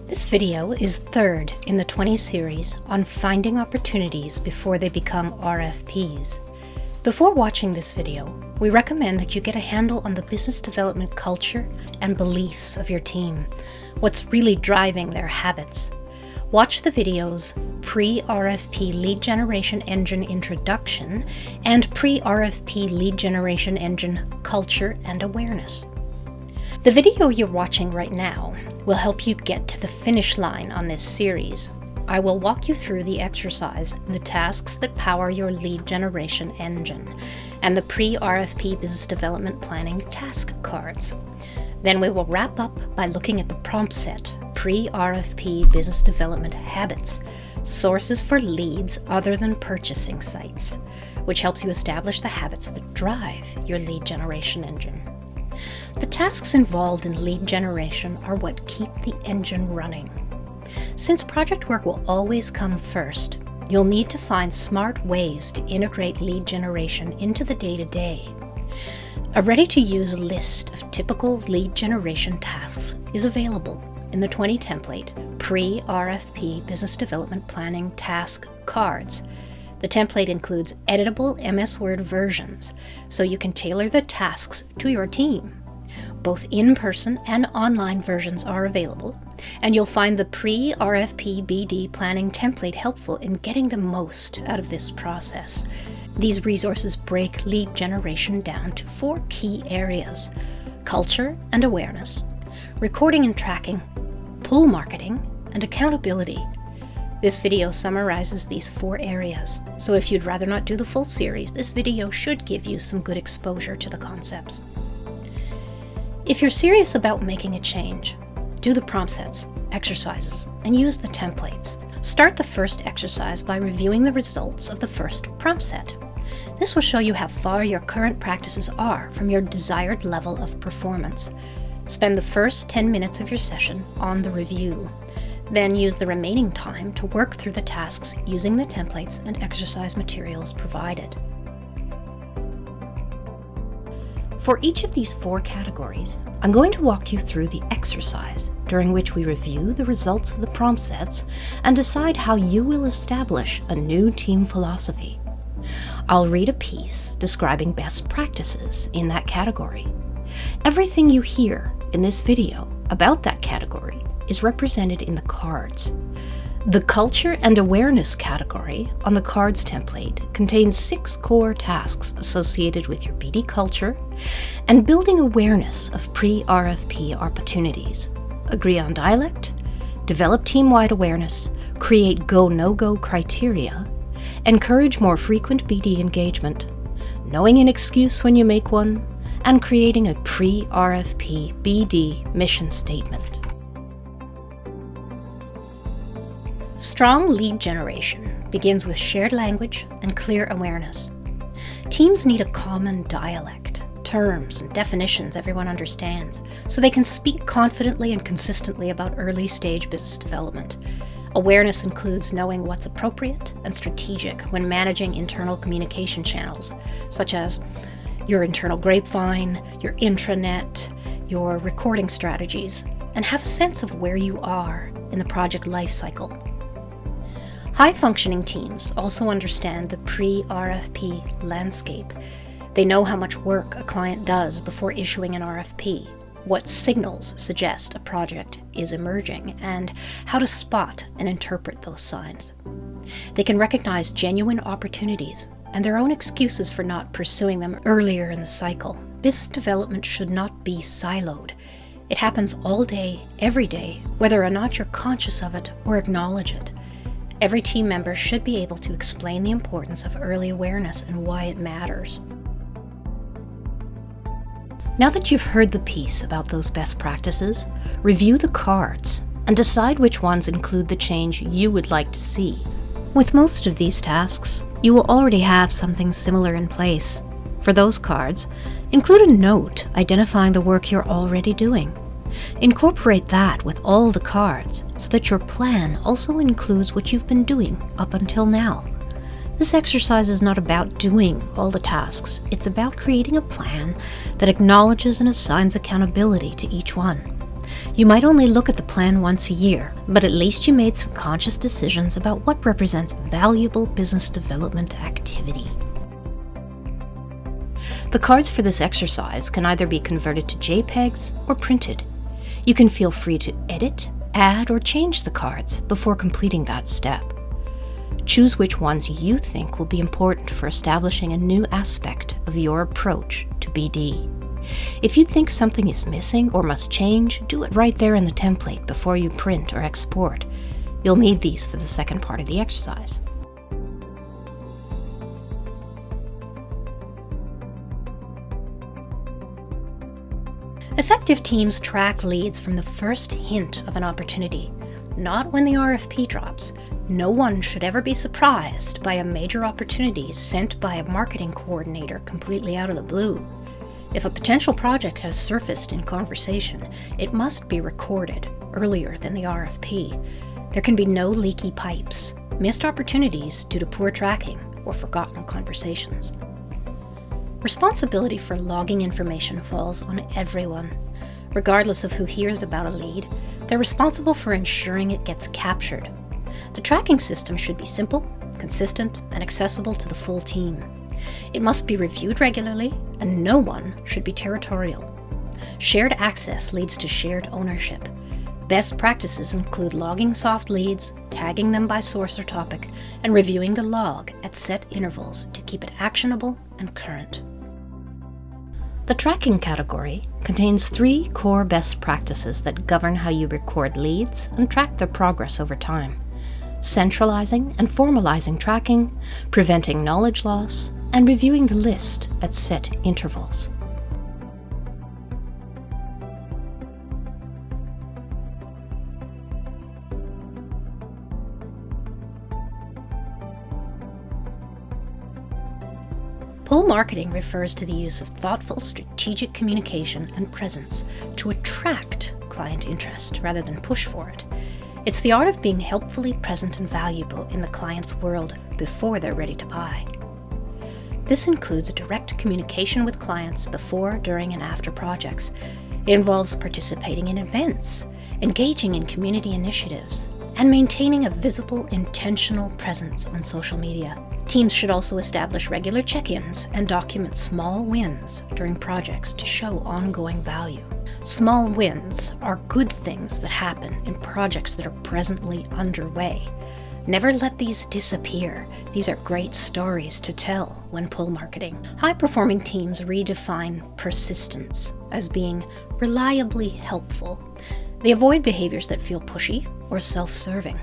This video is third in the 20 series on finding opportunities before they become RFPs. Before watching this video, we recommend that you get a handle on the business development culture and beliefs of your team, what's really driving their habits. Watch the videos Pre-RFP Lead Generation Engine Introduction and Pre-RFP Lead Generation Engine Culture and Awareness. The video you're watching right now will help you get to the finish line on this series. I will walk you through the exercise, the tasks that power your lead generation engine, and the Pre-RFP Business Development Planning task cards. Then we will wrap up by looking at the prompt set, Pre-RFP Business Development Habits, sources for leads other than purchasing sites, which helps you establish the habits that drive your lead generation engine. The tasks involved in lead generation are what keep the engine running. Since project work will always come first, you'll need to find smart ways to integrate lead generation into the day-to-day. A ready-to-use list of typical lead generation tasks is available in the 20 template Pre-RFP Business Development Planning task cards. The template includes editable MS Word versions, so you can tailor the tasks to your team. Both in-person and online versions are available, and you'll find the Pre-RFP BD planning template helpful in getting the most out of this process. These resources break lead generation down to 4 key areas: culture and awareness, recording and tracking, pull marketing, and accountability. This video summarizes these 4 areas, so if you'd rather not do the full series, this video should give you some good exposure to the concepts. If you're serious about making a change, do the prompt sets, exercises, and use the templates. Start the first exercise by reviewing the results of the first prompt set. This will show you how far your current practices are from your desired level of performance. Spend the first 10 minutes of your session on the review. Then use the remaining time to work through the tasks using the templates and exercise materials provided. For each of these 4 categories, I'm going to walk you through the exercise during which we review the results of the prompt sets and decide how you will establish a new team philosophy. I'll read a piece describing best practices in that category. Everything you hear in this video about that category is represented in the cards. The Culture and Awareness category on the cards template contains 6 core tasks associated with your BD culture and building awareness of pre-RFP opportunities. Agree on dialect, develop team-wide awareness, create go-no-go criteria, encourage more frequent BD engagement, knowing an excuse when you make one, and creating a pre-RFP BD mission statement. Strong lead generation begins with shared language and clear awareness. Teams need a common dialect, terms and definitions everyone understands, so they can speak confidently and consistently about early-stage business development. Awareness includes knowing what's appropriate and strategic when managing internal communication channels, such as your internal grapevine, your intranet, your recording strategies, and have a sense of where you are in the project lifecycle. High-functioning teams also understand the pre-RFP landscape. They know how much work a client does before issuing an RFP, what signals suggest a project is emerging, and how to spot and interpret those signs. They can recognize genuine opportunities and their own excuses for not pursuing them earlier in the cycle. Business development should not be siloed. It happens all day, every day, whether or not you're conscious of it or acknowledge it. Every team member should be able to explain the importance of early awareness and why it matters. Now that you've heard the piece about those best practices, review the cards and decide which ones include the change you would like to see. With most of these tasks, you will already have something similar in place. For those cards, include a note identifying the work you're already doing. Incorporate that with all the cards so that your plan also includes what you've been doing up until now. This exercise is not about doing all the tasks, it's about creating a plan that acknowledges and assigns accountability to each one. You might only look at the plan once a year, but at least you made some conscious decisions about what represents valuable business development activity. The cards for this exercise can either be converted to JPEGs or printed. You can feel free to edit, add, or change the cards before completing that step. Choose which ones you think will be important for establishing a new aspect of your approach to BD. If you think something is missing or must change, do it right there in the template before you print or export. You'll need these for the second part of the exercise. Effective teams track leads from the first hint of an opportunity, not when the RFP drops. No one should ever be surprised by a major opportunity sent by a marketing coordinator completely out of the blue. If a potential project has surfaced in conversation, it must be recorded earlier than the RFP. There can be no leaky pipes, missed opportunities due to poor tracking, or forgotten conversations. Responsibility for logging information falls on everyone. Regardless of who hears about a lead, they're responsible for ensuring it gets captured. The tracking system should be simple, consistent, and accessible to the full team. It must be reviewed regularly, and no one should be territorial. Shared access leads to shared ownership. Best practices include logging soft leads, tagging them by source or topic, and reviewing the log at set intervals to keep it actionable and current. The tracking category contains 3 core best practices that govern how you record leads and track their progress over time: centralizing and formalizing tracking, preventing knowledge loss, and reviewing the list at set intervals. Pull marketing refers to the use of thoughtful, strategic communication and presence to attract client interest rather than push for it. It's the art of being helpfully present and valuable in the client's world before they're ready to buy. This includes direct communication with clients before, during, and after projects. It involves participating in events, engaging in community initiatives, and maintaining a visible, intentional presence on social media. Teams should also establish regular check-ins and document small wins during projects to show ongoing value. Small wins are good things that happen in projects that are presently underway. Never let these disappear. These are great stories to tell when pull marketing. High-performing teams redefine persistence as being reliably helpful. They avoid behaviors that feel pushy or self-serving.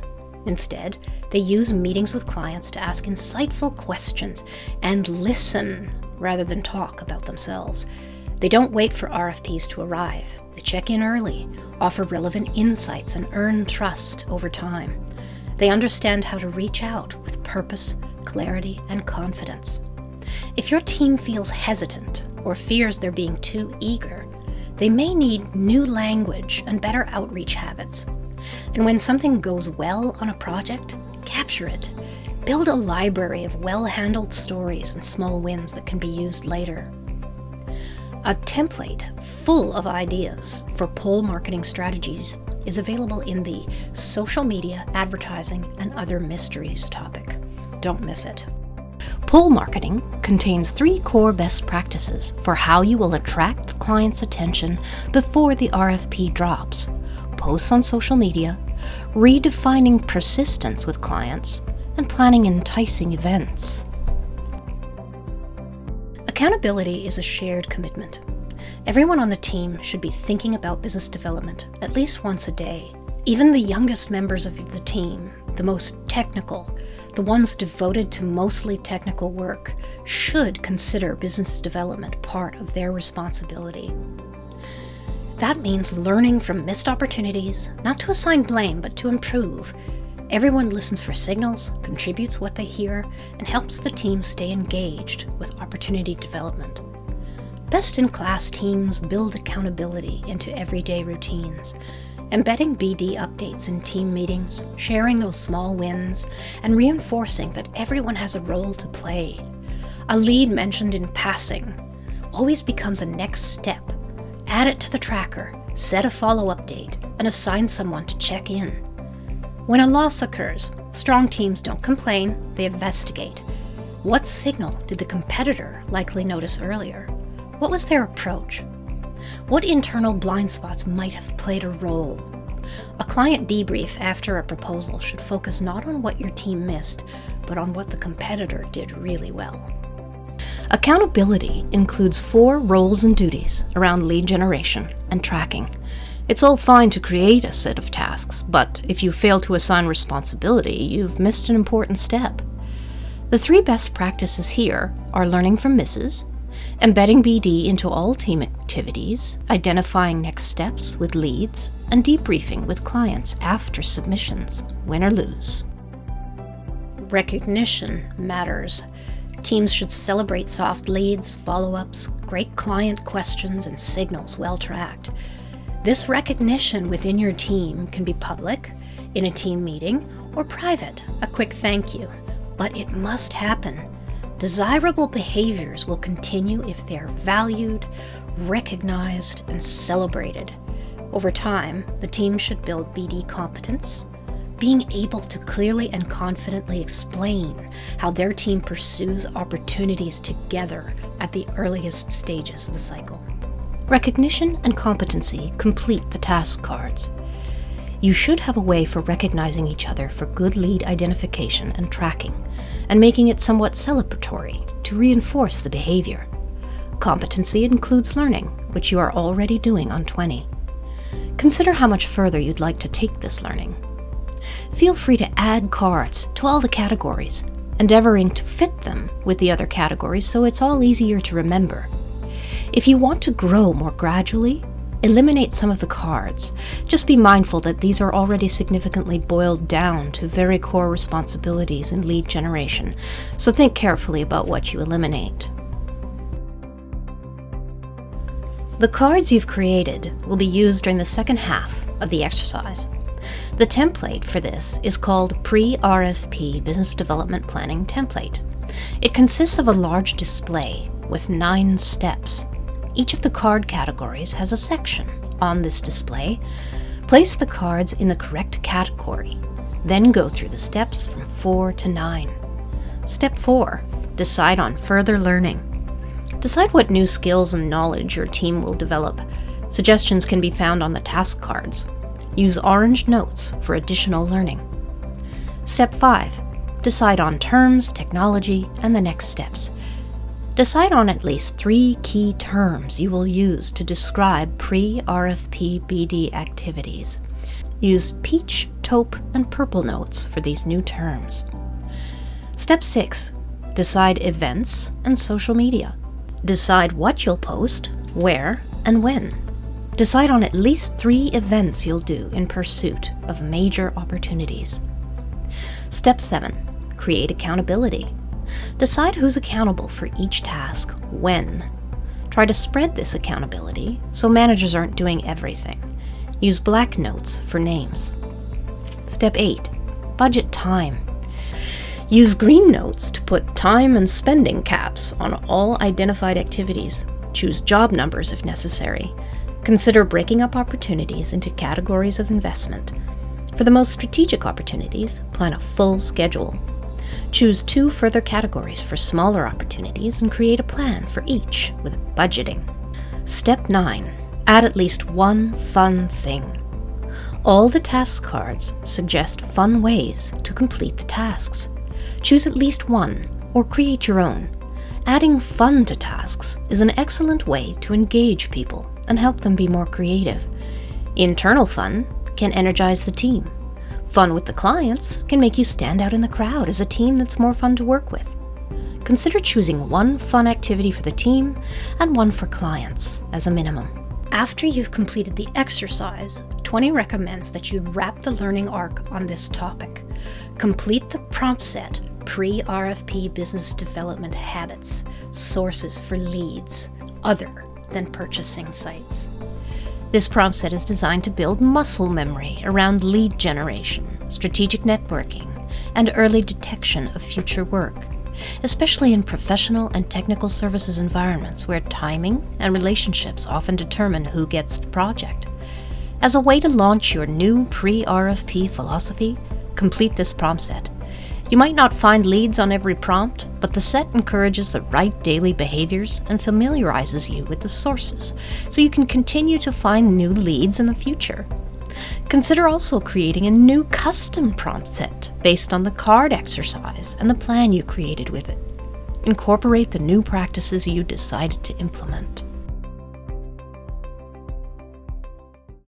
Instead, they use meetings with clients to ask insightful questions and listen rather than talk about themselves. They don't wait for RFPs to arrive. They check in early, offer relevant insights, and earn trust over time. They understand how to reach out with purpose, clarity, and confidence. If your team feels hesitant or fears they're being too eager, they may need new language and better outreach habits. And when something goes well on a project, capture it. Build a library of well-handled stories and small wins that can be used later. A template full of ideas for pull marketing strategies is available in the Social Media, Advertising, and Other Mysteries topic. Don't miss it. Pull marketing contains 3 core best practices for how you will attract the client's attention before the RFP drops: posts on social media, redefining persistence with clients, and planning enticing events. Accountability is a shared commitment. Everyone on the team should be thinking about business development at least once a day. Even the youngest members of the team, the most technical, the ones devoted to mostly technical work, should consider business development part of their responsibility. That means learning from missed opportunities, not to assign blame, but to improve. Everyone listens for signals, contributes what they hear, and helps the team stay engaged with opportunity development. Best-in-class teams build accountability into everyday routines, embedding BD updates in team meetings, sharing those small wins, and reinforcing that everyone has a role to play. A lead mentioned in passing always becomes a next step. Add it to the tracker, Set a follow-up date and assign someone to check in. When a loss occurs, strong teams don't complain, they investigate. What signal did the competitor likely notice earlier? What was their approach? What internal blind spots might have played a role? A client debrief after a proposal should focus not on what your team missed, but on what the competitor did really well. Accountability includes 4 roles and duties around lead generation and tracking. It's all fine to create a set of tasks, but if you fail to assign responsibility, you've missed an important step. The 3 best practices here are learning from misses, embedding BD into all team activities, identifying next steps with leads, and debriefing with clients after submissions, win or lose. Recognition matters. Teams should celebrate soft leads, follow-ups, great client questions, and signals well tracked. This recognition within your team can be public, in a team meeting, or private, a quick thank you. But it must happen. Desirable behaviors will continue if they are valued, recognized, and celebrated. Over time, the team should build BD competence, being able to clearly and confidently explain how their team pursues opportunities together at the earliest stages of the cycle. Recognition and competency complete the task cards. You should have a way for recognizing each other for good lead identification and tracking, and making it somewhat celebratory to reinforce the behavior. Competency includes learning, which you are already doing on 20. Consider how much further you'd like to take this learning. Feel free to add cards to all the categories, endeavoring to fit them with the other categories so it's all easier to remember. If you want to grow more gradually, eliminate some of the cards. Just be mindful that these are already significantly boiled down to very core responsibilities in lead generation, so think carefully about what you eliminate. The cards you've created will be used during the second half of the exercise. The template for this is called Pre-RFP Business Development Planning Template. It consists of a large display with 9 steps. Each of the card categories has a section on this display. Place the cards in the correct category, then go through the steps from 4 to 9. Step 4. Decide on further learning. Decide what new skills and knowledge your team will develop. Suggestions can be found on the task cards. Use orange notes for additional learning. Step 5. Decide on terms, technology, and the next steps. Decide on at least 3 key terms you will use to describe pre-RFP BD activities. Use peach, taupe, and purple notes for these new terms. Step 6. Decide events and social media. Decide what you'll post, where, and when. Decide on at least 3 events you'll do in pursuit of major opportunities. Step 7. Create accountability. Decide who's accountable for each task, when. Try to spread this accountability so managers aren't doing everything. Use black notes for names. Step 8. Budget time. Use green notes to put time and spending caps on all identified activities. Choose job numbers if necessary. Consider breaking up opportunities into categories of investment. For the most strategic opportunities, plan a full schedule. Choose 2 further categories for smaller opportunities and create a plan for each with budgeting. Step 9. Add at least 1 fun thing. All the task cards suggest fun ways to complete the tasks. Choose at least one or create your own. Adding fun to tasks is an excellent way to engage people and help them be more creative. Internal fun can energize the team. Fun with the clients can make you stand out in the crowd as a team that's more fun to work with. Consider choosing 1 fun activity for the team and 1 for clients as a minimum. After you've completed the exercise, 20 recommends that you wrap the learning arc on this topic. Complete the prompt set, Pre-RFP Business Development Habits, sources for leads, other than purchasing sites. This prompt set is designed to build muscle memory around lead generation, strategic networking, and early detection of future work, especially in professional and technical services environments where timing and relationships often determine who gets the project. As a way to launch your new pre-RFP philosophy, complete this prompt set. You might not find leads on every prompt, but the set encourages the right daily behaviors and familiarizes you with the sources, so you can continue to find new leads in the future. Consider also creating a new custom prompt set based on the card exercise and the plan you created with it. Incorporate the new practices you decided to implement.